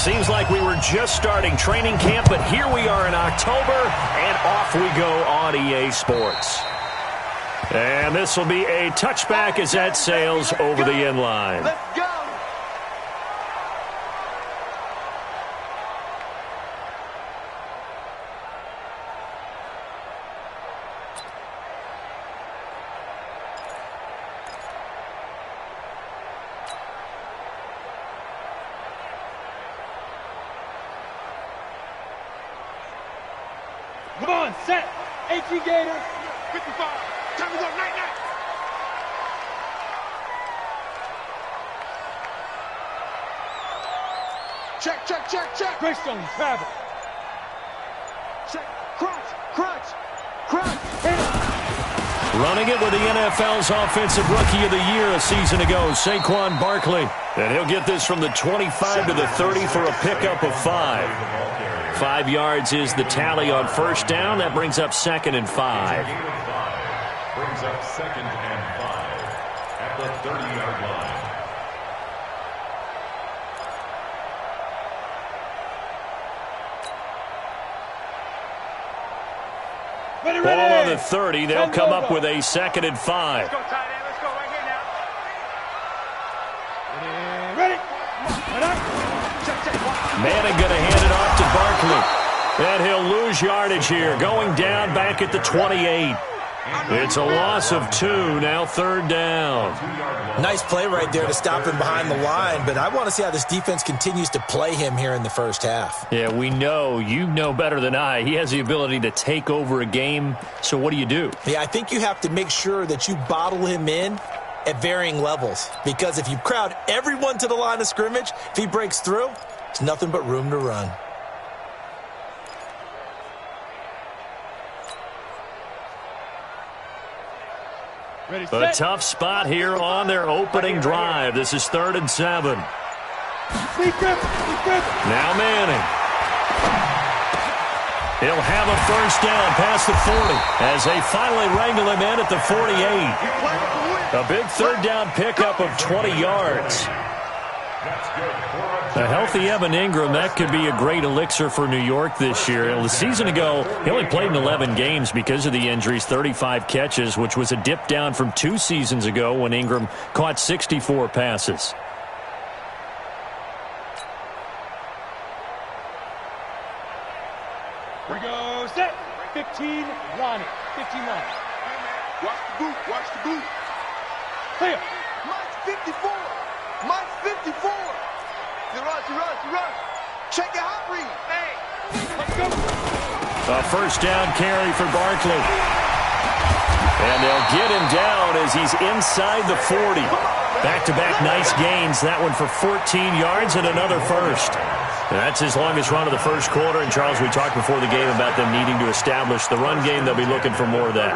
seems like we were just starting training camp, but here we are in October, and off we go on EA Sports. And this will be a touchback as that sails over the end line. Let's go. Come on, set. HE Gator. 55. Time to go. Night, night. Check, check, check, check. Greystone, travel. Check. Crunch, crunch, crunch. Hit it. Running it with the NFL's Offensive Rookie of the Year a season ago, Saquon Barkley. And he'll get this from the 25 to the 30 for a pickup of 5. 5 yards is the tally on first down. That brings up 2nd and 5. Brings up 2nd and 5 at the 30-yard line. Ready, Ball ready. on the 30. They'll come up with a 2nd and 5. Let's go, tight end. Let's go right here now. Ready. Ready. Check, check. Manning going to hand it off to Barkley. And he'll lose yardage here. Going down back at the 28. It's a loss of 2. Now 3rd down. Nice play right there to stop him behind the line, but I want to see how this defense continues to play him here in the first half. Yeah, we know. You know better than I. He has the ability to take over a game. So what do you do? Yeah, I think you have to make sure that you bottle him in at varying levels, because if you crowd everyone to the line of scrimmage, if he breaks through, there's nothing but room to run. Ready, A set. tough spot here on their opening drive. This is 3rd and 7. Sneak grip. Sneak grip. Now Manning. He'll have a first down past the 40 as they finally wrangle him in at the 48. A big 3rd down pickup of 20 yards. A healthy Evan Ingram, that could be a great elixir for New York this year. A season ago, he only played in 11 games because of the injuries, 35 catches, which was a dip down from 2 seasons ago when Ingram caught 64 passes. Here we go, set. 15, line it. 15 line. Watch the boot. Watch the boot. Clear. Mike's 54. Mike's 54. You run. Check your hot read. Hey. Let's go. A first down carry for Barkley. And they'll get him down as he's inside the 40. Back-to-back nice gains. That one for 14 yards and another first. And that's his longest run of the first quarter. And, Charles, we talked before the game about them needing to establish the run game. They'll be looking for more of that.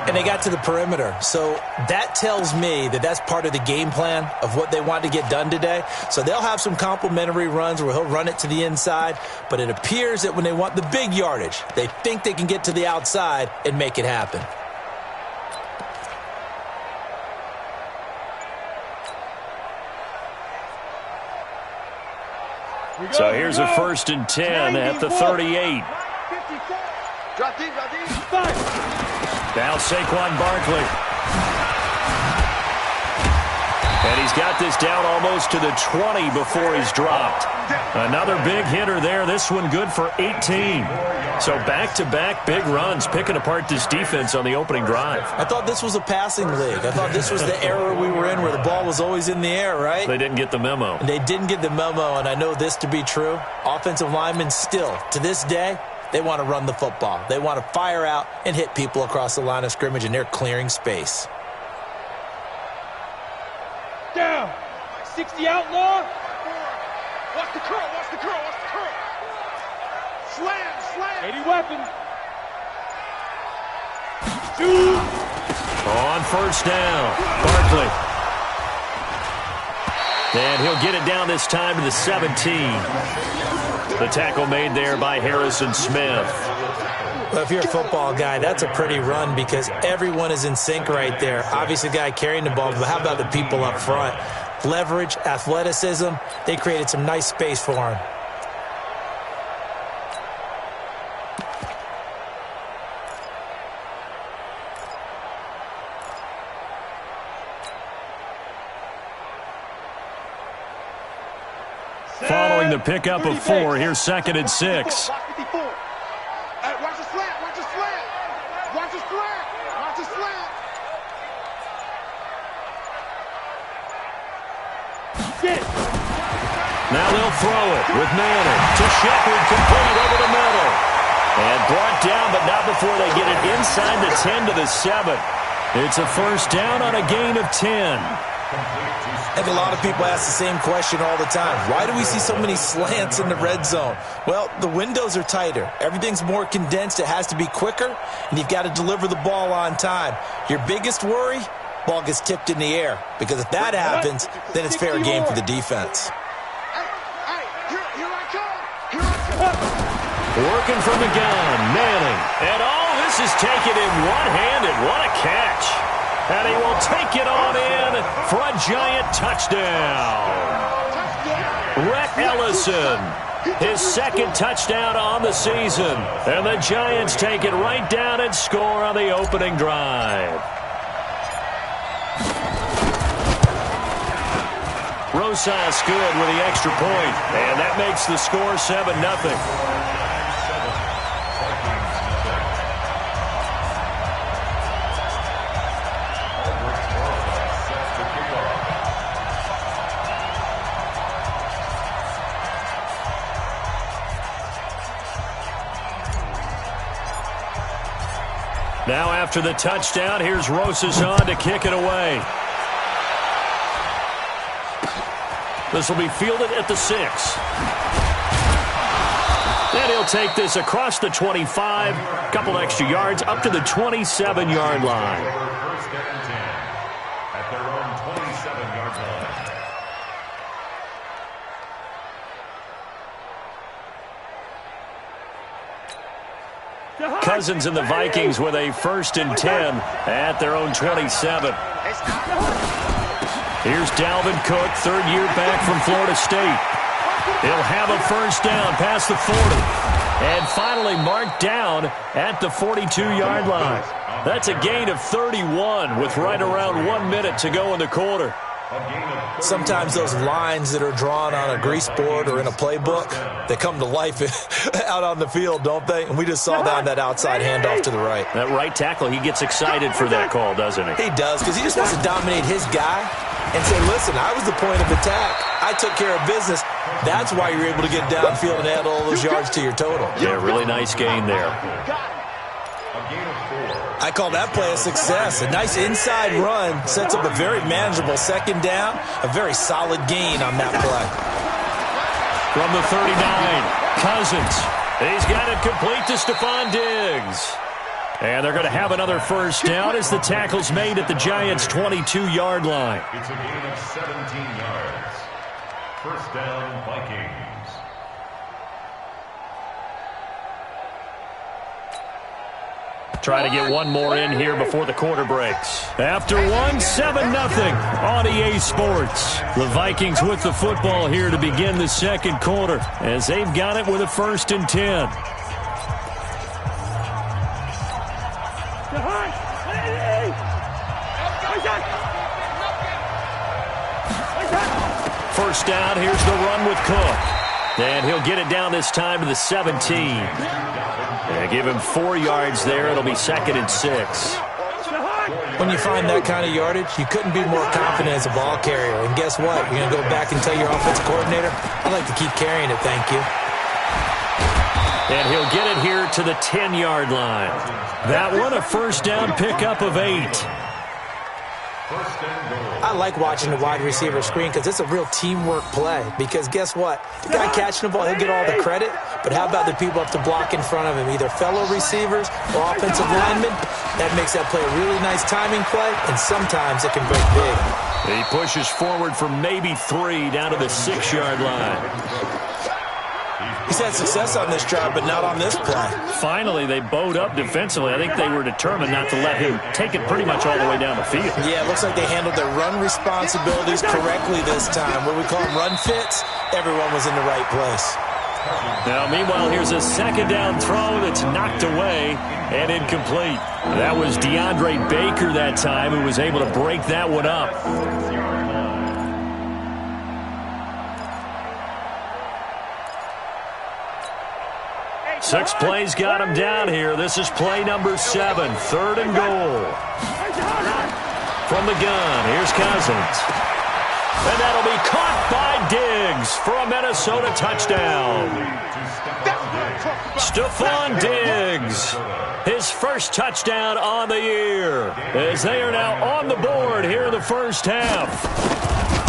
And they got to the perimeter. So that tells me that that's part of the game plan of what they want to get done today. So they'll have some complimentary runs where he'll run it to the inside. But it appears that when they want the big yardage, they think they can get to the outside and make it happen. So here's a 1st and 10 at the 38. Drop deep. Now Saquon Barkley. And he's got this down almost to the 20 before he's dropped. Another big hitter there. This one good for 18. So back-to-back big runs, picking apart this defense on the opening drive. I thought this was a passing league. I thought this was the era we were in where the ball was always in the air, right? They didn't get the memo. And they didn't get the memo, and I know this to be true. Offensive linemen still, to this day, they want to run the football. They want to fire out and hit people across the line of scrimmage, and they're clearing space. Down. 60 outlaw. Watch the curl. Slam. 80 weapon. Shoot. On first down, Barkley. And he'll get it down this time to the 17. The tackle made there by Harrison Smith. Well, if you're a football guy, that's a pretty run because everyone is in sync right there. Obviously, the guy carrying the ball, but how about the people up front? Leverage, athleticism, they created some nice space for him. showing the pickup of 4. Here's 2nd and 6. Watch the slant. Watch the slant. Watch the slant. Watch the slant. Now they'll throw it with Manning to Shepard, complete over the middle. And brought down, but not before they get it inside the 10 to the 7. It's a first down on a gain of 10. And a lot of people ask the same question all the time. Why do we see so many slants in the red zone? Well, the windows are tighter. Everything's more condensed. It has to be quicker, and you've got to deliver the ball on time. Your biggest worry, ball gets tipped in the air. Because if that happens, then it's fair game for the defense. Here I come. Working from the gun, Manning. And this is taken in one-handed. What a catch. And he will take it on in for a giant touchdown. Rhett Ellison, his 2nd touchdown on the season. And the Giants take it right down and score on the opening drive. Rosas good with the extra point. And that makes the score 7-0. Now after the touchdown, here's Rosas on to kick it away. This will be fielded at the 6. And he'll take this across the 25, couple extra yards up to the 27-yard line. First and 10 at their own 27-yard line. Cousins and the Vikings with a 1st and 10 at their own 27. Here's Dalvin Cook, 3rd year back from Florida State. He'll have a first down past the 40. And finally marked down at the 42-yard line. That's a gain of 31 with right around 1 minute to go in the quarter. Sometimes those lines that are drawn on a grease board or in a playbook, they come to life out on the field, don't they? And we just saw that outside handoff to the right. That right tackle, he gets excited for that call, doesn't he? He does, because he just wants to dominate his guy and say, listen, I was the point of attack. I took care of business. That's why you're able to get downfield and add all those yards to your total. Yeah, really nice gain there. I call that play a success. A nice inside run sets up a very manageable 2nd down. A very solid gain on that play. From the 39, Cousins. He's got it complete to Stephon Diggs. And they're going to have another first down as the tackle's made at the Giants' 22-yard line. It's a gain of 17 yards. First down, Vikings. Trying to get one more in here before the quarter breaks. After one, 7-0 on EA Sports. The Vikings with the football here to begin the 2nd quarter as they've got it with a 1st and 10. First down, here's the run with Cook. And he'll get it down this time to the 17. Give him 4 yards there. It'll be 2nd and 6. When you find that kind of yardage, you couldn't be more confident as a ball carrier. And guess what? You're going to go back and tell your offensive coordinator, I'd like to keep carrying it, thank you. And he'll get it here to the 10-yard line. That one, a first down pickup of 8. I like watching the wide receiver screen because it's a real teamwork play. Because guess what? The guy catching the ball, he'll get all the credit. But how about the people up to block in front of him, either fellow receivers or offensive linemen? That makes that play a really nice timing play, and sometimes it can break big. He pushes forward for maybe 3 down to the 6-yard line. He's had success on this drive, but not on this play. Finally, they bowed up defensively. I think they were determined not to let him take it pretty much all the way down the field. Yeah, it looks like they handled their run responsibilities correctly this time. What we call run fits, everyone was in the right place. Now, meanwhile, here's a 2nd down throw that's knocked away and incomplete. That was DeAndre Baker that time who was able to break that one up. 6 plays got him down here. This is play number 7, 3rd and goal. From the gun, here's Cousins. And that'll be caught by Diggs for a Minnesota touchdown. Stephon Diggs, his first touchdown on the year, as they are now on the board here in the first half.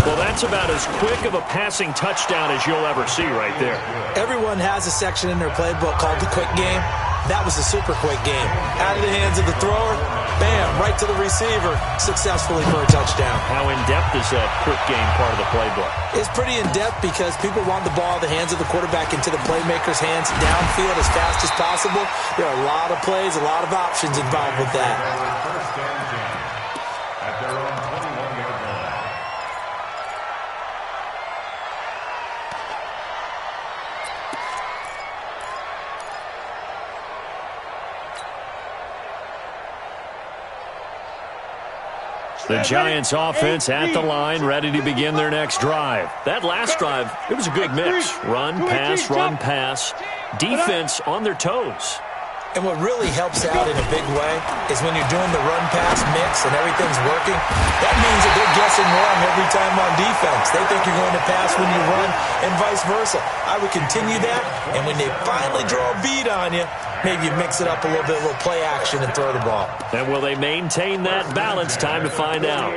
Well, that's about as quick of a passing touchdown as you'll ever see right there. Everyone has a section in their playbook called the quick game. That was a super quick game. Out of the hands of the thrower, bam, right to the receiver, successfully for a touchdown. How in-depth is that quick game part of the playbook? It's pretty in-depth because people want the ball in the hands of the quarterback into the playmaker's hands downfield as fast as possible. There are a lot of plays, a lot of options involved with that. First down chance at their own 21-yard line. The Giants offense at the line, ready to begin their next drive. That last drive, it was a good mix. Run, pass, defense on their toes. And what really helps out in a big way is when you're doing the run-pass mix and everything's working, that means that they're guessing wrong every time on defense. They think you're going to pass when you run and vice versa. I would continue that, and when they finally draw a bead on you, maybe you mix it up a little bit, a little play action and throw the ball. And will they maintain that balance? Time to find out.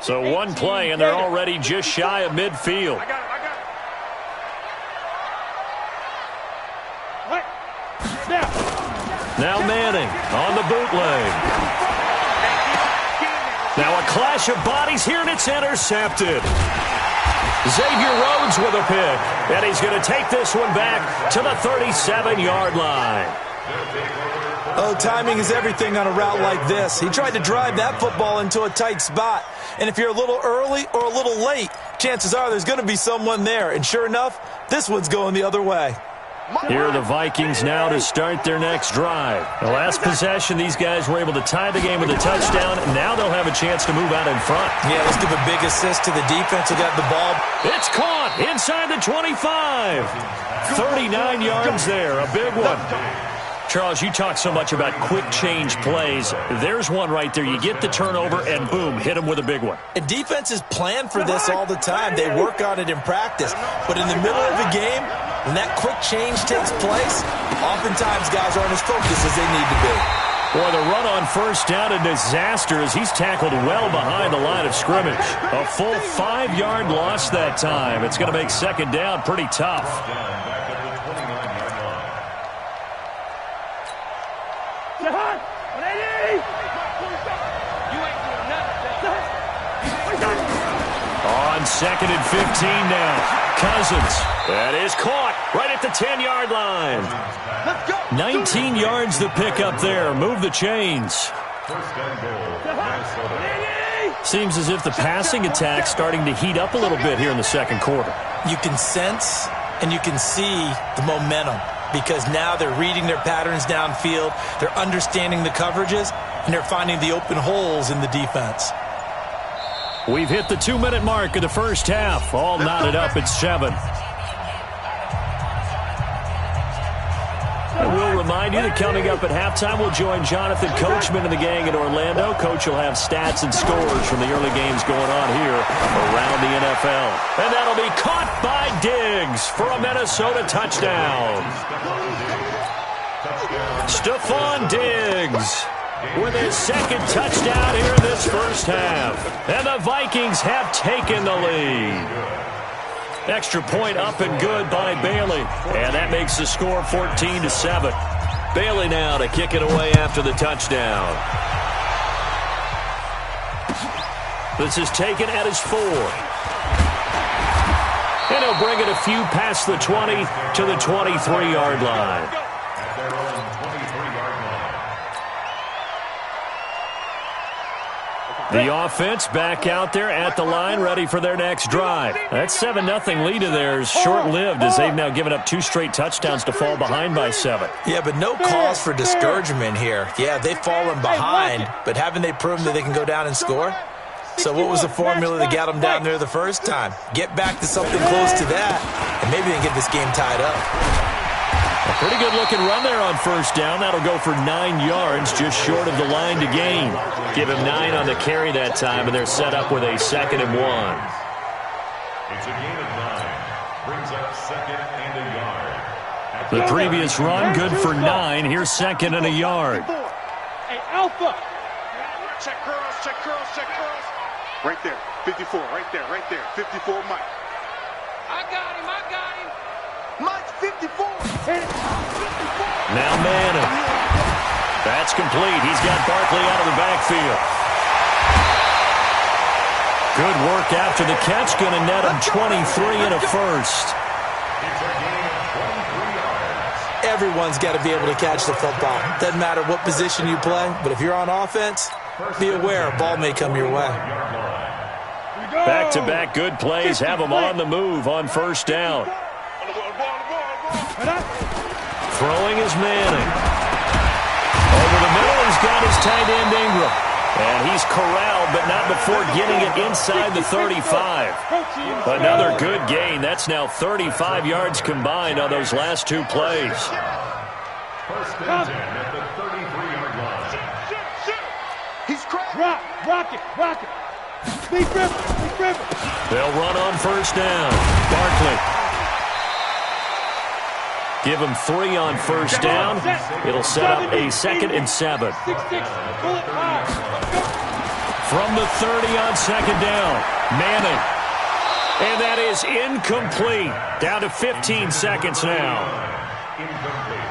So one play, and they're already just shy of midfield. Now Manning on the bootleg. Now a clash of bodies here, and it's intercepted. Xavier Rhodes with a pick, and he's going to take this one back to the 37-yard line. Oh, timing is everything on a route like this. He tried to drive that football into a tight spot. And if you're a little early or a little late, chances are there's going to be someone there. And sure enough, this one's going the other way. Here are the Vikings now to start their next drive. The last possession, these guys were able to tie the game with a touchdown. Now they'll have a chance to move out in front. Yeah, let's give a big assist to the defense who got the ball. It's caught inside the 25. 39 yards there, a big one. Charles, you talk so much about quick change plays. There's one right there. You get the turnover, and boom, hit them with a big one. And defenses plan for this all the time. They work on it in practice. But in the middle of the game, when that quick change takes place, oftentimes guys aren't as focused as they need to be. Boy, the run on first down, a disaster as he's tackled well behind the line of scrimmage. A full 5-yard loss that time. It's going to make second down pretty tough. On 2nd and 15 now. Cousins. That is caught right at the 10-yard line. 19 yards to pick up there. Move the chains. Seems as if the passing attack's starting to heat up a little bit here in the second quarter. You can sense and you can see the momentum because now they're reading their patterns downfield, they're understanding the coverages, and they're finding the open holes in the defense. We've hit the 2-minute mark of the first half. All knotted up at 7. And we'll remind you that coming up at halftime, we'll join Jonathan Coachman and the gang in Orlando. Coach will have stats and scores from the early games going on here around the NFL. And that'll be caught by Diggs for a Minnesota touchdown. Stephon Diggs with his second touchdown here in this first half. And the Vikings have taken the lead. Extra point up and good by Bailey. And that makes the score 14-7. Bailey now to kick it away after the touchdown. This is taken at his 4. And he'll bring it a few past the 20 to the 23-yard line. The offense back out there at the line, ready for their next drive. That 7-0 lead of theirs short-lived as they've now given up 2 straight touchdowns to fall behind by 7. Yeah, but no cause for discouragement here. Yeah, they've fallen behind, but haven't they proven that they can go down and score? So what was the formula that got them down there the first time? Get back to something close to that, and maybe they can get this game tied up. A pretty good-looking run there on first down. That'll go for 9 yards, just short of the line to gain. Give him 9 on the carry that time, and they're set up with a 2nd and 1. It's a gain of 9. Brings up 2nd and a yard. The previous run, good for 9. Here's 2nd and a yard. Hey, Alpha. Check curls, check curls, check curls. Right there, 54, right there, 54, Mike. I got him. Mike's 54. Now Manning. That's complete. He's got Barkley out of the backfield. Good work after the catch. Going to net him 23 and a first. Everyone's got to be able to catch the football. Doesn't matter what position you play, but if you're on offense, be aware a ball may come your way. Back-to-back good plays have him on the move on first down. Throwing is Manning. Over the middle, he's got his tight end Ingram. And he's corralled, but not before getting it inside the 35. Another good gain. That's now 35 yards combined on those last 2 plays. First and 10 at the 33-yard line. He's cracked. Rock it. Big river. They'll run on first down. Barkley. Give him 3 on first down. It'll set up a 2nd and 7. From the 30 on 2nd down, Manning. And that is incomplete. Down to 15 seconds now. Incomplete.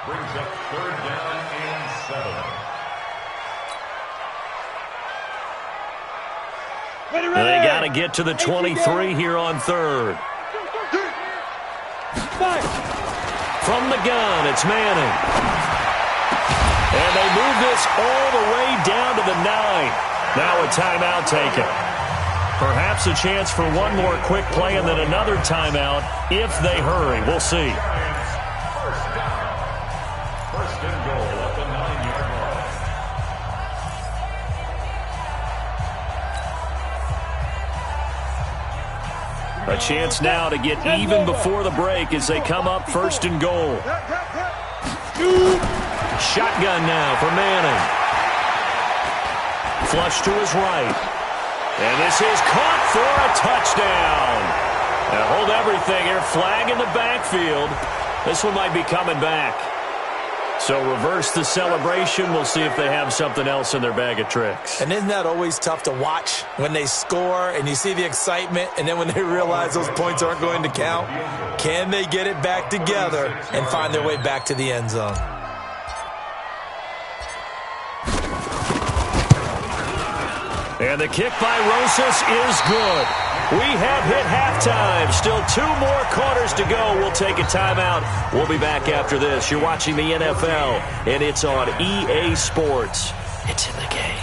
Brings up 3rd down and 7. They got to get to the 23 here on 3rd. From the gun, it's Manning. And they move this all the way down to the 9. Now a timeout taken. Perhaps a chance for one more quick play and then another timeout if they hurry. We'll see. First and goal at the 9-yard line. A chance now to get even before the break as they come up 1st and goal. Shotgun now for Manning. Flush to his right. And this is caught for a touchdown. Now hold everything here. Flag in the backfield. This one might be coming back. So reverse the celebration. We'll see if they have something else in their bag of tricks. And isn't that always tough to watch when they score and you see the excitement and then when they realize those points aren't going to count? Can they get it back together and find their way back to the end zone? And the kick by Rosas is good. We have hit halftime. Still 2 more quarters to go. We'll take a timeout. We'll be back after this. You're watching the NFL, and it's on EA Sports. It's in the game.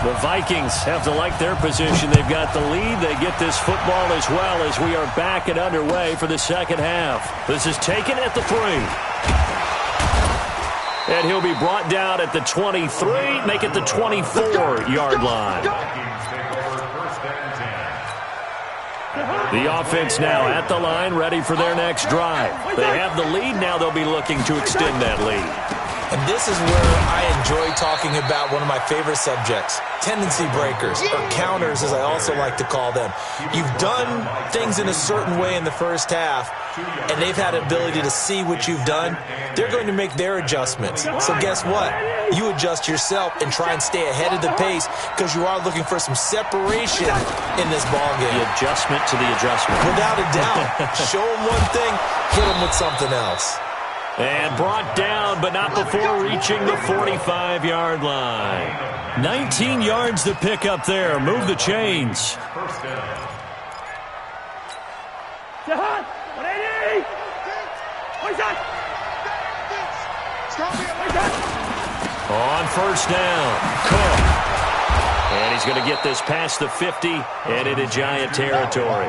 The Vikings have to like their position. They've got the lead. They get this football as well as we are back and underway for the second half. This is taken at the 3. And he'll be brought down at the 23, make it the 24-yard line. The offense now at the line, ready for their next drive. They have the lead. Now they'll be looking to extend that lead. And this is where I enjoy talking about one of my favorite subjects, tendency breakers, or counters as I also like to call them. You've done things in a certain way in the first half, and they've had the ability to see what you've done. They're going to make their adjustments. So guess what? You adjust yourself and try and stay ahead of the pace because you are looking for some separation in this ballgame. The adjustment to the adjustment. Without a doubt. Show them one thing, hit them with something else. And brought down, but not before reaching the 45-yard line. 19 yards to pick up there. Move the chains. First down. On first down, Cook. And he's going to get this past the 50 and into Giant territory.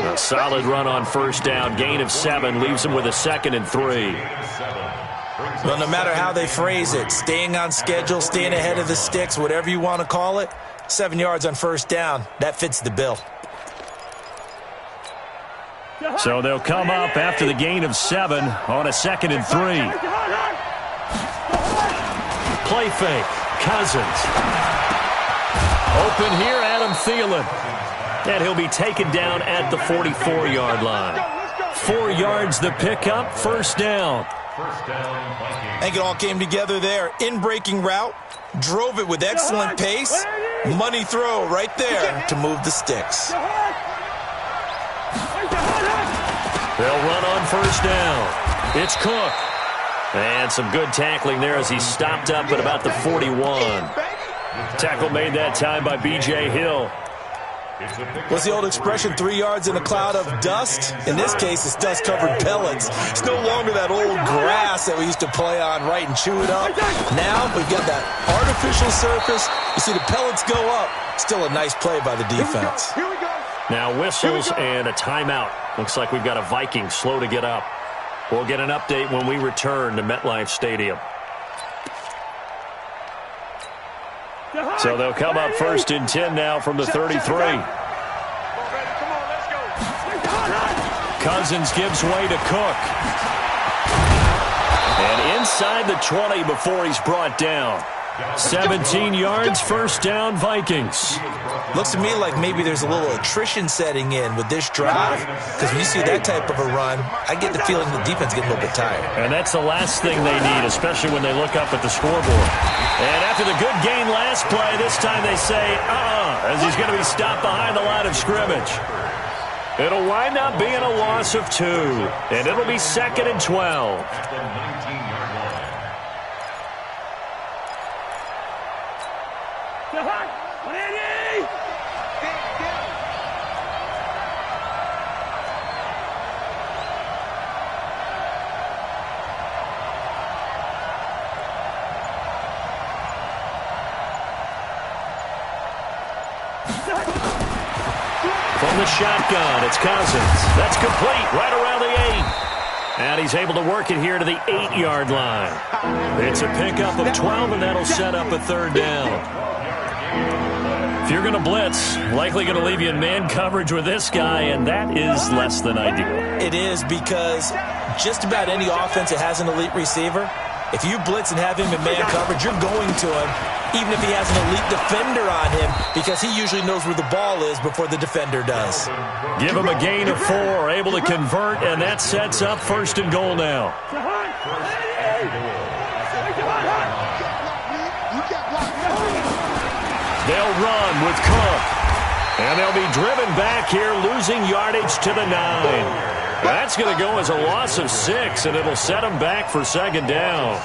A solid run on first down. Gain of 7 leaves him with a 2nd and 3. Well, no matter how they phrase it, staying on schedule, staying ahead of the sticks, whatever you want to call it, 7 yards on first down, that fits the bill. So they'll come up after the gain of 7 on a 2nd and 3. Play fake. Cousins. Open here, Adam Thielen. And he'll be taken down at the 44-yard line. 4 yards the pickup, first down. I think it all came together there. In-breaking route, drove it with excellent pace. Money throw right there to move the sticks. They'll run on first down. It's Cook. And some good tackling there as he stopped up at about the 41. Tackle made that time by B.J. Hill. What's the old expression, 3 yards in a cloud of dust? In this case, it's dust-covered pellets. It's no longer that old grass that we used to play on, right, and chew it up. Now we've got that artificial surface. You see the pellets go up. Still a nice play by the defense. Here we go. Now whistles and a timeout. Looks like we've got a Viking slow to get up. We'll get an update when we return to MetLife Stadium. So they'll come up first and 10 now from the 33. Cousins gives way to Cook. And inside the 20 before he's brought down. 17 yards, first down, Vikings. Looks to me like maybe there's a little attrition setting in with this drive, because when you see that type of a run, I get the feeling the defense is getting a little bit tired. And that's the last thing they need, especially when they look up at the scoreboard. And after the good gain last play, this time they say, as he's going to be stopped behind the line of scrimmage. It'll wind up being a loss of 2, and it'll be 2nd and 12. From the shotgun, it's Cousins. That's complete, right around the 8. And he's able to work it here to the 8-yard line. It's a pickup of 12, and that'll set up a 3rd down. If you're going to blitz, likely going to leave you in man coverage with this guy, and that is less than ideal. It is, because just about any offense that has an elite receiver, if you blitz and have him in man coverage, you're going to him, even if he has an elite defender on him, because he usually knows where the ball is before the defender does. Give him a gain of 4, able to convert, and that sets up 1st and goal now. They'll run with Cook. And they'll be driven back here, losing yardage to the 9. That's going to go as a loss of 6, and it'll set them back for 2nd down.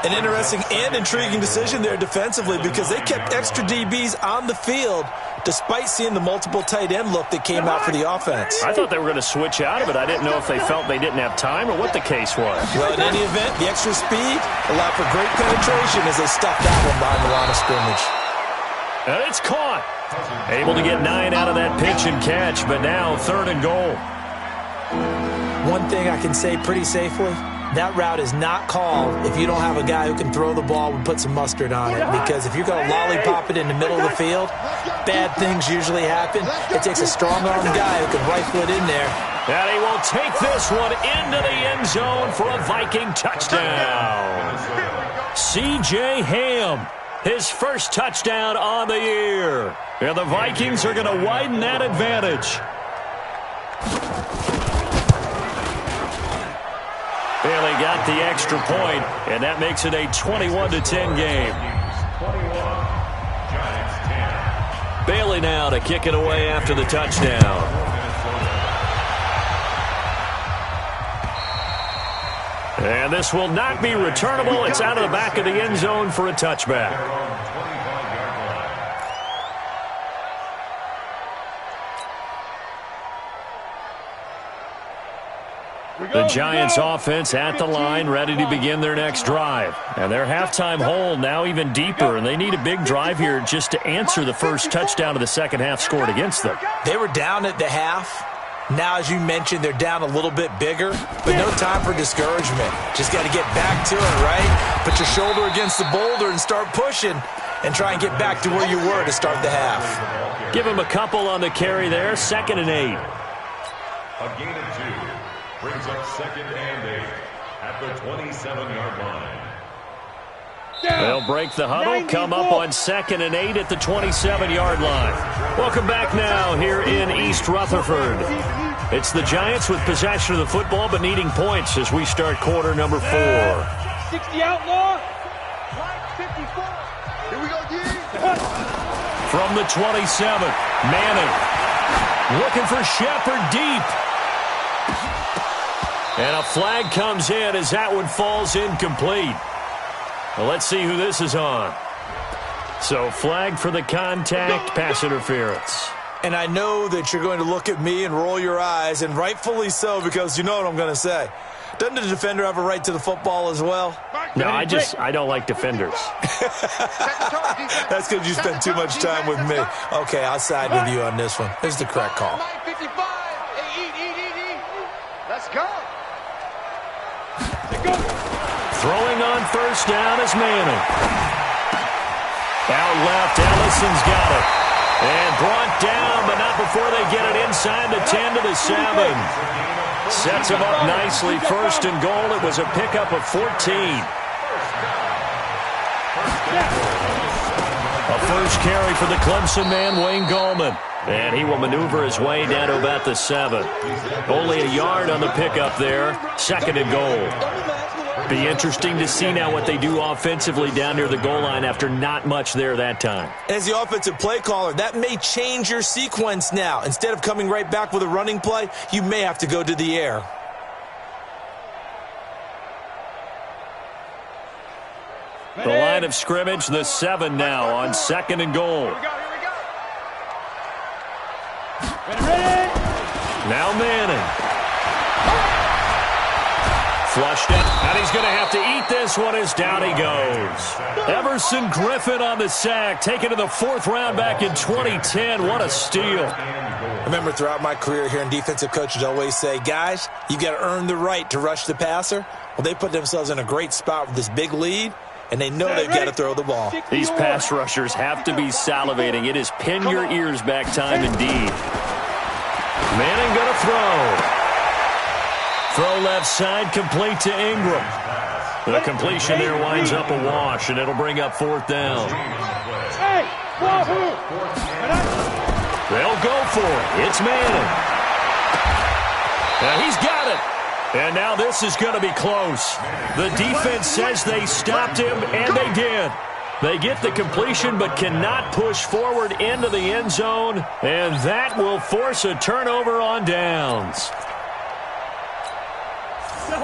An interesting and intriguing decision there defensively, because they kept extra DBs on the field despite seeing the multiple tight end look that came out for the offense. I thought they were going to switch out of it. I didn't know if they felt they didn't have time or what the case was. Well, in any event, the extra speed allowed for great penetration as they stuffed that one behind the line of scrimmage. And it's caught. Able to get 9 out of that pitch and catch, but now 3rd and goal. One thing I can say pretty safely, that route is not called if you don't have a guy who can throw the ball and put some mustard on it. Because if you're going to lollipop it in the middle of the field, bad things usually happen. It takes a strong-armed guy who can rifle it in there. And he will take this one into the end zone for a Viking touchdown. C.J. Ham, his first touchdown on the year. And the Vikings are going to widen that advantage. Bailey got the extra point, and that makes it a 21-10 game. Bailey now to kick it away after the touchdown. And this will not be returnable. It's out of the back of the end zone for a touchback. The Giants offense at the line, ready to begin their next drive. And their halftime hole now even deeper, and they need a big drive here just to answer the first touchdown of the second half scored against them. They were down at the half. Now, as you mentioned, they're down a little bit bigger, but no time for discouragement. Just got to get back to it, right? Put your shoulder against the boulder and start pushing and try and get back to where you were to start the half. Give him a couple on the carry there, 2nd and 8. A gain of 2 brings up 2nd and 8 at the 27-yard line. They'll break the huddle, come up on 2nd and 8 at the 27-yard line. Welcome back now here in East Rutherford. It's the Giants with possession of the football but needing points as we start quarter number 4. 60 outlaw. 54. Here we go, D. From the 27, Manning looking for Shepard deep. And a flag comes in as that one falls incomplete. Well, let's see who this is on. So, flag for the contact, pass interference. And I know that you're going to look at me and roll your eyes, and rightfully so, because you know what I'm going to say. Doesn't the defender have a right to the football as well? No, I don't like defenders. That's because you spend too much time with me. Okay, I'll side with you on this one. This is the correct call. 55. Let's go. Throwing on first down is Manning. Out left, Ellison's got it. And brought down, but not before they get it inside the 10 to the 7. Sets him up nicely. 1st and goal. It was a pickup of 14. A first carry for the Clemson man, Wayne Gallman. And he will maneuver his way down to about the 7. Only a yard on the pickup there. 2nd and goal. Be interesting to see now what they do offensively down near the goal line after not much there that time. As the offensive play caller, that may change your sequence now. Instead of coming right back with a running play, you may have to go to the air. The line of scrimmage, the 7 now on 2nd and goal. Now Manning. Flushed it, and he's going to have to eat this one as down he goes. Everson Griffin on the sack, taken to the 4th round back in 2010. What a steal. Remember, throughout my career here in defensive coaches always say, guys, you got to earn the right to rush the passer. Well, they put themselves in a great spot with this big lead, and they know they've got to throw the ball. These pass rushers have to be salivating. It is pin your ears back time indeed. Manning going to throw. Throw left side, complete to Ingram. The completion there winds up a wash, and it'll bring up 4th down. They'll go for it. It's Manning. Now he's got it. And now this is going to be close. The defense says they stopped him, and they did. They get the completion but cannot push forward into the end zone, and that will force a turnover on downs.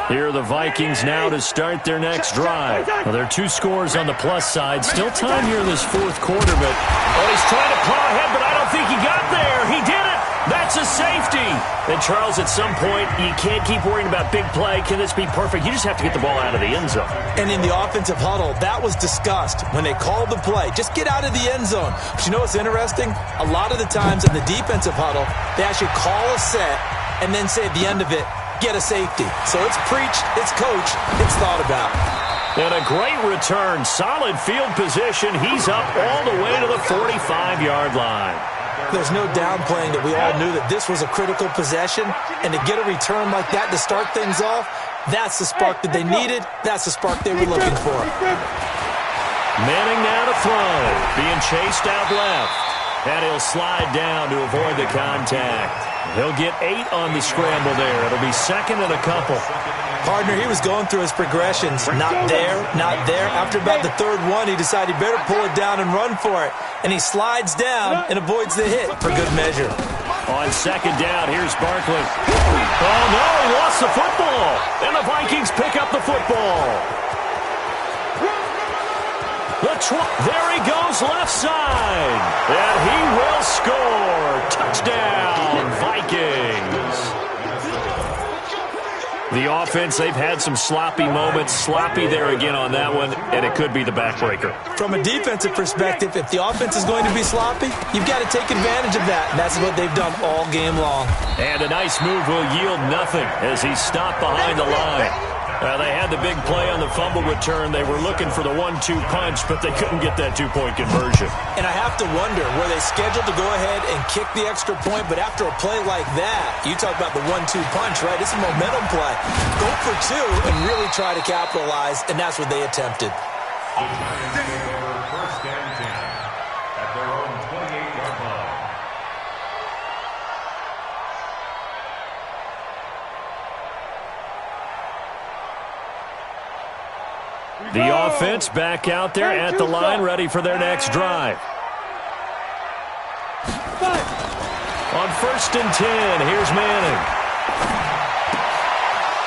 Here are the Vikings now to start their next drive. Well, there are 2 scores on the plus side. Still time here in this 4th quarter, but he's trying to plow ahead, but I don't think he got there. He did it. That's a safety. And, Charles, at some point, you can't keep worrying about big play. Can this be perfect? You just have to get the ball out of the end zone. And in the offensive huddle, that was discussed when they called the play. Just get out of the end zone. But you know what's interesting? A lot of the times in the defensive huddle, they actually call a set and then say at the end of it, get a safety. So it's preached, it's coached, it's thought about. And a great return. Solid field position. He's up all the way to the 45-yard line. There's no downplaying that we all knew that this was a critical possession, and to get a return like that to start things off, that's the spark that they needed. That's the spark they were looking for. Manning now to throw. Being chased out left. And he'll slide down to avoid the contact. He'll get 8 on the scramble there. It'll be 2nd and a couple. Partner, he was going through his progressions. Not there, not there. After about the 3rd one, he decided he better pull it down and run for it. And he slides down and avoids the hit for good measure. On 2nd down, here's Barkley. Oh, no, he lost the football. And the Vikings pick up the football. There he goes left side. And he will score. Touchdown, Vikings. The offense, they've had some sloppy moments. Sloppy there again on that one, and it could be the backbreaker. From a defensive perspective, if the offense is going to be sloppy, you've got to take advantage of that, and that's what they've done all game long. And a nice move will yield nothing as he's stopped behind the line. They had the big play on the fumble return. They were looking for the 1-2 punch, but they couldn't get that two-point conversion. And I have to wonder, were they scheduled to go ahead and kick the extra point? But after a play like that, you talk about the 1-2 punch, right? It's a momentum play. Go for two and really try to capitalize, and that's what they attempted. The Giants take over first and 10 at their own 28-yard line. The offense back out there at the line, ready for their next drive. On first and 10, here's Manning.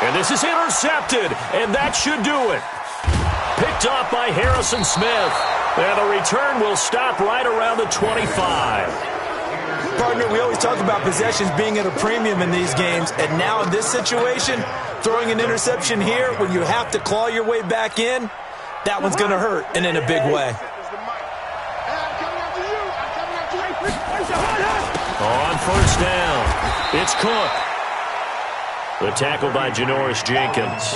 And this is intercepted, and that should do it. Picked off by Harrison Smith. And the return will stop right around the 25. Partner, we always talk about possessions being at a premium in these games, and now in this situation, throwing an interception here when you have to claw your way back in, that one's going to hurt, and in a big way. On first down, it's Cook. The tackle by Janoris Jenkins.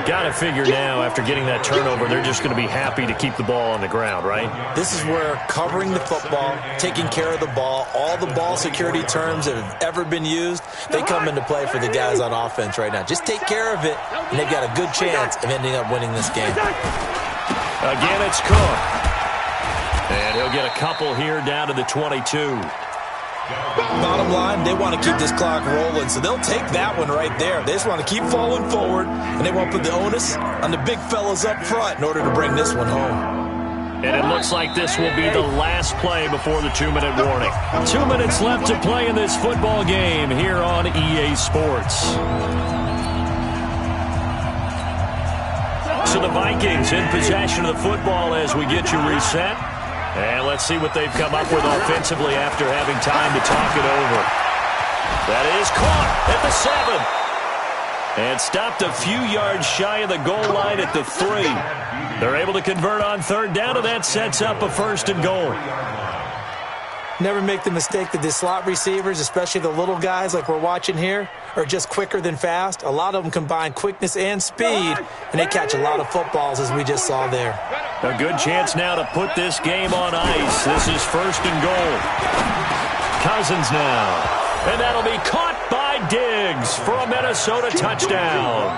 Got to figure now, after getting that turnover, they're just going to be happy to keep the ball on the ground, right? This is where covering the football, taking care of the ball, all the ball security terms that have ever been used, they come into play for the guys on offense right now. Just take care of it, and they've got a good chance of ending up winning this game. Again, it's Cook. And he'll get a couple here down to the 22. Bottom line, they want to keep this clock rolling, so they'll take that one right there. They just want to keep falling forward, and they want to put the onus on the big fellas up front in order to bring this one home. And it looks like this will be the last play before the 2-minute warning. 2 minutes left to play in this football game here on EA Sports. So the Vikings in possession of the football as we get you reset. And let's see what they've come up with offensively after having time to talk it over. That is caught at the 7. And stopped a few yards shy of the goal line at the 3. They're able to convert on third down, and that sets up a first and goal. Never make the mistake that the slot receivers, especially the little guys like we're watching here, are just quicker than fast. A lot of them combine quickness and speed, and they catch a lot of footballs, as we just saw there. A good chance now to put this game on ice. This is first and goal. Cousins now. And that'll be caught by Diggs for a Minnesota touchdown.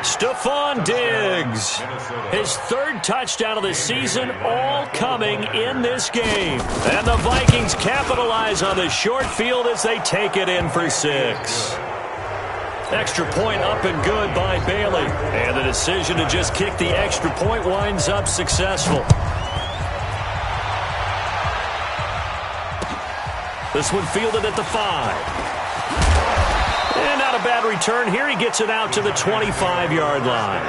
Stephon Diggs, his third touchdown of the season, all coming in this game. And the Vikings capitalize on the short field as they take it in for 6. Extra point up and good by Bailey. And the decision to just kick the extra point winds up successful. This one fielded at the 5. And not a bad return here. He gets it out to the 25-yard line.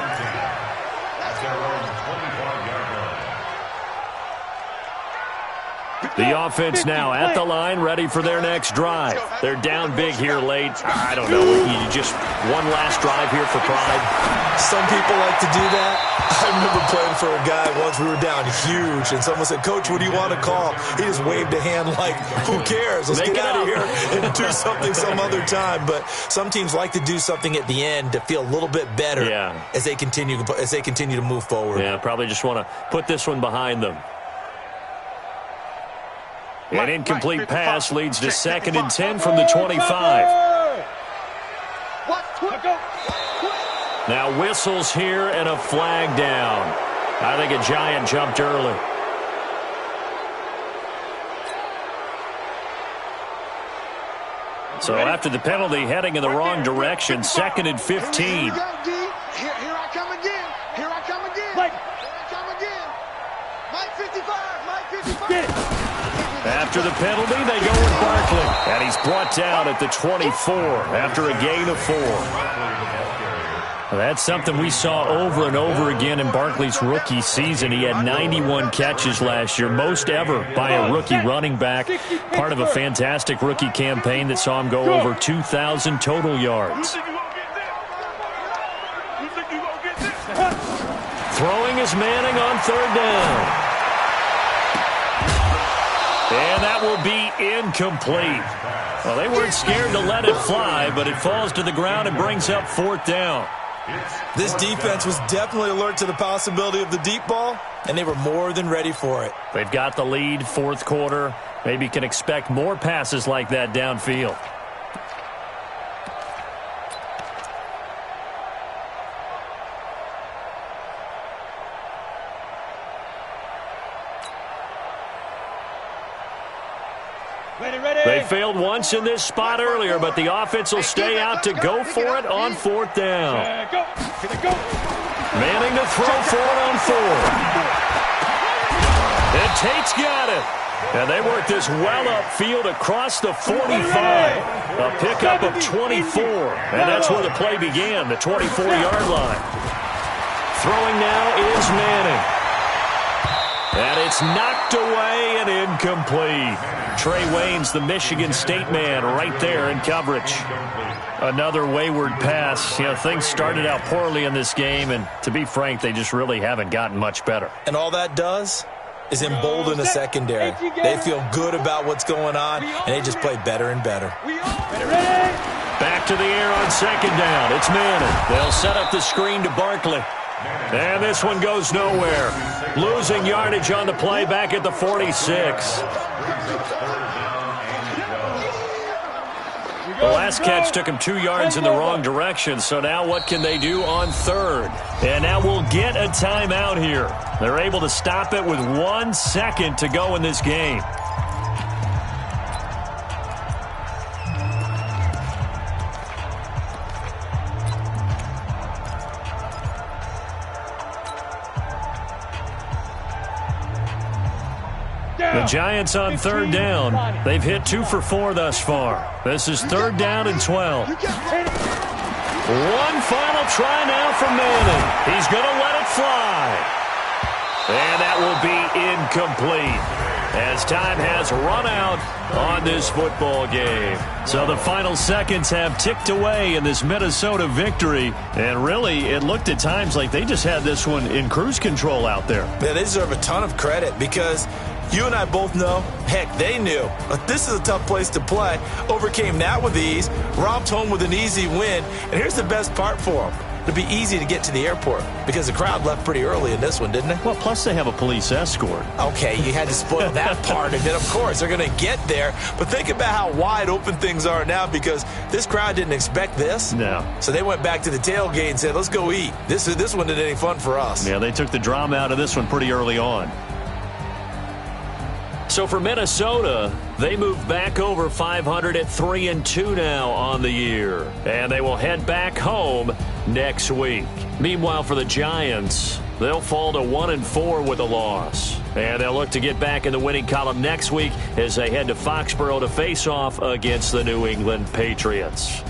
The offense now at the line, ready for their next drive. They're down big here late. I don't know. You just one last drive here for pride. Some people like to do that. I remember playing for a guy once. We were down huge, and someone said, "Coach, what do you want to call?" He just waved a hand like, "Who cares? Let's get out of here and do something some other time." But some teams like to do something at the end to feel a little bit better as they continue to move forward. Yeah, probably just want to put this one behind them. An incomplete pass leads to 2nd and 10 from the 25. Now whistles here and a flag down. I think a Giant jumped early. So after the penalty, heading in the wrong direction, 2nd and 15. Here I come again. Here I come again. Here I come again. Mike 55. Mike 55. After the penalty, they go with Barkley. And he's brought down at the 24 after a gain of 4. That's something we saw over and over again in Barkley's rookie season. He had 91 catches last year, most ever by a rookie running back, part of a fantastic rookie campaign that saw him go over 2,000 total yards. Throwing is Manning on third down. And that will be incomplete. Well, they weren't scared to let it fly, but it falls to the ground and brings up fourth down. This defense was definitely alert to the possibility of the deep ball, and they were more than ready for it. They've got the lead, fourth quarter. Maybe can expect more passes like that downfield. They failed once in this spot earlier, but the offense will stay out to go for it on fourth down. Manning to throw for it on fourth. And Tate's got it. And they work this well upfield across the 45. A pickup of 24. And that's where the play began, the 24-yard line. Throwing now is Manning. And it's knocked away and incomplete. Trey Waynes, the Michigan State man, right there in coverage. Another wayward pass. You know, things started out poorly in this game, and to be frank, they just really haven't gotten much better. And all that does is embolden the secondary. They feel good about what's going on, and they just play better and better. Back to the air on second down. It's Manning. They'll set up the screen to Barkley. And this one goes nowhere. Losing yardage on the play back at the 46. The last catch took him 2 yards in the wrong direction, so now what can they do on third? And now we'll get a timeout here. They're able to stop it with 1 second to go in this game. The Giants on third down. They've hit 2 for 4 thus far. This is third down and 12. One final try now from Manning. He's going to let it fly. And that will be incomplete as time has run out on this football game. So the final seconds have ticked away in this Minnesota victory. And really, it looked at times like they just had this one in cruise control out there. Yeah, they deserve a ton of credit because you and I both know, heck, they knew. But this is a tough place to play. Overcame that with ease, romped home with an easy win. And here's the best part for them. It'll be easy to get to the airport because the crowd left pretty early in this one, didn't they? Well, plus they have a police escort. Okay, you had to spoil that part. And then, of course, they're going to get there. But think about how wide open things are now because this crowd didn't expect this. No. So they went back to the tailgate and said, let's go eat. This one didn't any fun for us. Yeah, they took the drama out of this one pretty early on. So for Minnesota, they move back over 500 at 3-2 now on the year. And they will head back home next week. Meanwhile, for the Giants, they'll fall to 1-4 with a loss. And they'll look to get back in the winning column next week as they head to Foxborough to face off against the New England Patriots.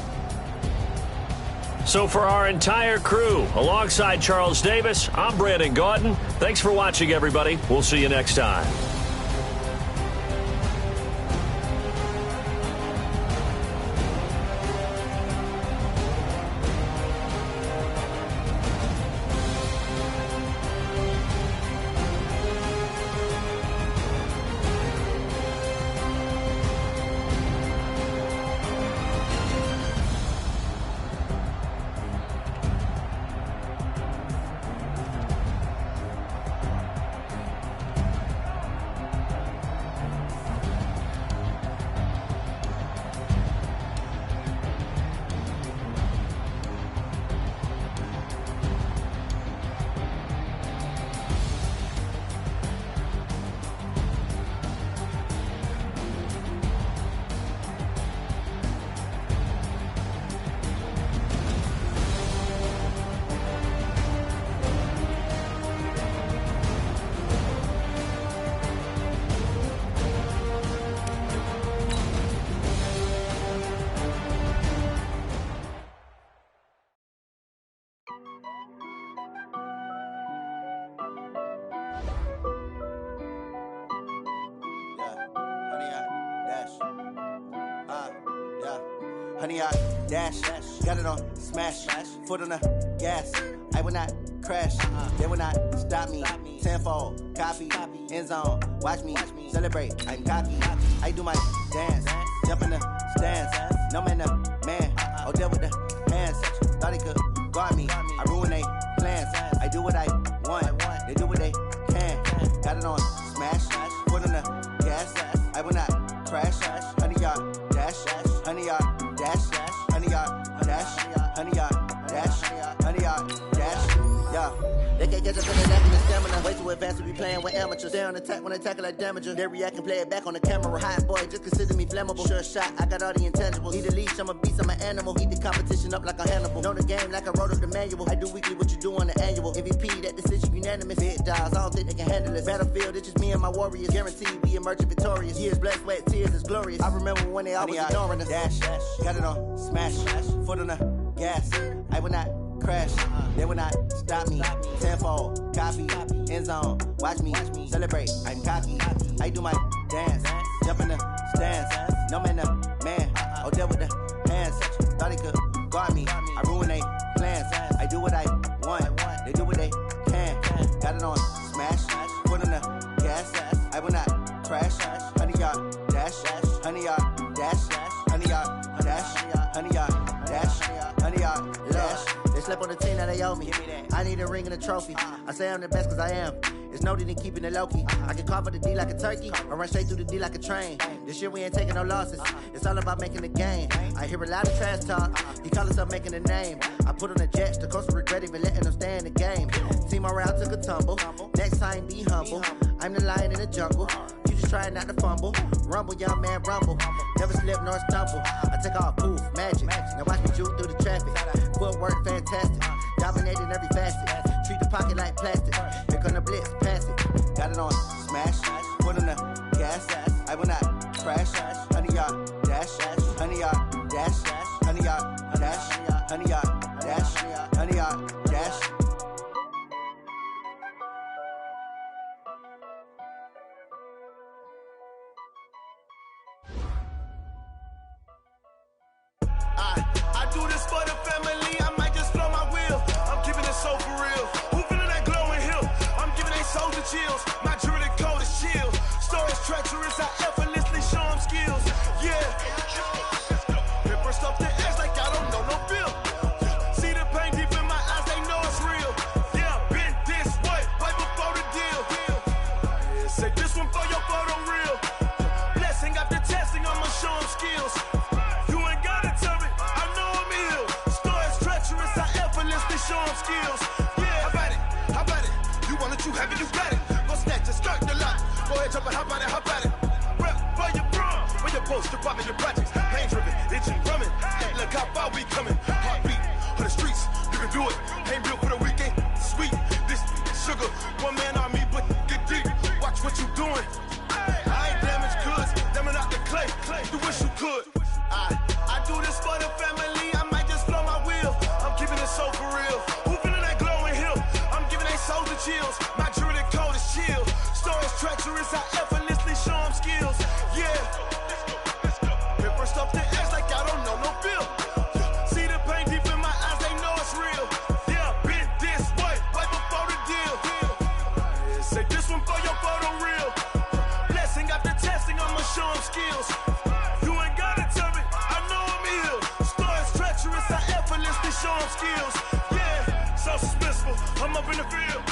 So for our entire crew, alongside Charles Davis, I'm Brandon Gaudin. Thanks for watching, everybody. We'll see you next time. Honey, I dash, got it on smash, foot on the gas. I will not crash, they will not stop me. Tenfold, copy, end zone, watch me celebrate. I'm cocky, I do my dance, jump in the stands. No man, man, oh there with the hands. Thought he could guard me, I ruin they plans. I do what I want, they do what they can. Got it on smash, foot on the gas. I will not crash, honey, y'all dash, honey, y'all dash, honey, y'all dash, honey, y'all dash, honey, y'all dash. Yeah, they can't catch up in the neck and the stamina. Way too advanced to be playing with amateurs. Stay on attack when I tackle like damager. They react and play it back on the camera. Hot boy, just consider me flammable. Sure shot, I got all the intangibles. Need a leash, I'm a beast, I'm an animal. Eat the competition up like a Hannibal. Know the game like I wrote up the manual. I do weekly what you do on the annual. MVP, that decision unanimous. Big dials, I don't think they can handle this. Battlefield, it's just me and my warriors. Guaranteed we emerge victorious. Years, blood, sweat, tears, it's glorious. I remember when they always ignoring us. Dash, got it on smash, foot on the gas. I will not crash, they will not stop me. Tenfold, copy, end zone, watch me celebrate. I'm cocky, I do my dance, jump in the stands. No man, man, oh there with the hands. Thought he could guard me, I ruin they plans. I do what I want, they do what they can. Got it on smash, foot on the gas. I will not crash, honey, y'all dash, honey, y'all dash, honey, y'all dash, honey, y'all dash, honey, y'all dash. They slept on the team that they owe me. I need a ring and a trophy. I say I'm the best cause I am. It's no need in keeping it low-key. I can carve up the D like a turkey or run straight through the D like a train. This year we ain't taking no losses. It's all about making the game. I hear a lot of trash talk. He call himself making a name. I put on the Jets. The coach will regret even letting them stay in the game. Team morale took a tumble. Next time be humble. I'm the lion in the jungle. You just try not to fumble. Rumble, young man, rumble. Never slip nor stumble. I take off, poof, magic. Now watch me juke through the traffic. Footwork fantastic. Dominating every facet. Treat the pocket like plastic. Here come the blitz, pass it. Got it on smash. Foot on the gas. I will not crash. Honey, y'all dash. Honey, y'all dash. Honey, y'all dash. Honey, y'all dash. Honey, y'all dash. I do this for the family, I might just blow my wheel. I'm keeping it so for real. Who feeling that glowing hill? I'm giving they soldier chills. My jewelry code is chill. Stories treacherous, I effortlessly show them skills. Yeah. Paper stuff the edge like I don't know no bill. See the pain deep in my eyes, they know it's real. Yeah, been this way, way before the deal. Say this one for your photo reel. Blessing after testing, I'ma show them skills. Show them skills. Yeah, how about it? How about it? You want it, you have it, you got it. Go snatch it, start the lot. Go ahead, jump it, how about it? How about it? Rep for your prom, for your poster, popping your projects. Pain driven, itching, drumming. Hey, look how far we coming. Heartbeat on the streets, you can do it. Ain't built for the weekend. Sweet, this sugar, one man army, but get deep. Watch what you doing. I ain't damaged goods, damn out the clay. You wish you could. I do this for the family. I might just blow my wheel. I'm keeping it so for real. Who feeling that glowing hill? I'm giving they soldier chills. My jewelry code is chill. Stories treacherous, I effortlessly show them skills. Yeah. Paper stuff the edge like I don't know no bill. See the pain deep in my eyes, they know it's real. Yeah, been this way, way before the deal. Say this one for your photo reel. Blessing after testing, I'ma show them skills. You ain't gotta tell me, I know I'm ill. Stories treacherous, I effortlessly show them skills. Yeah, so suspenseful, I'm up in the field.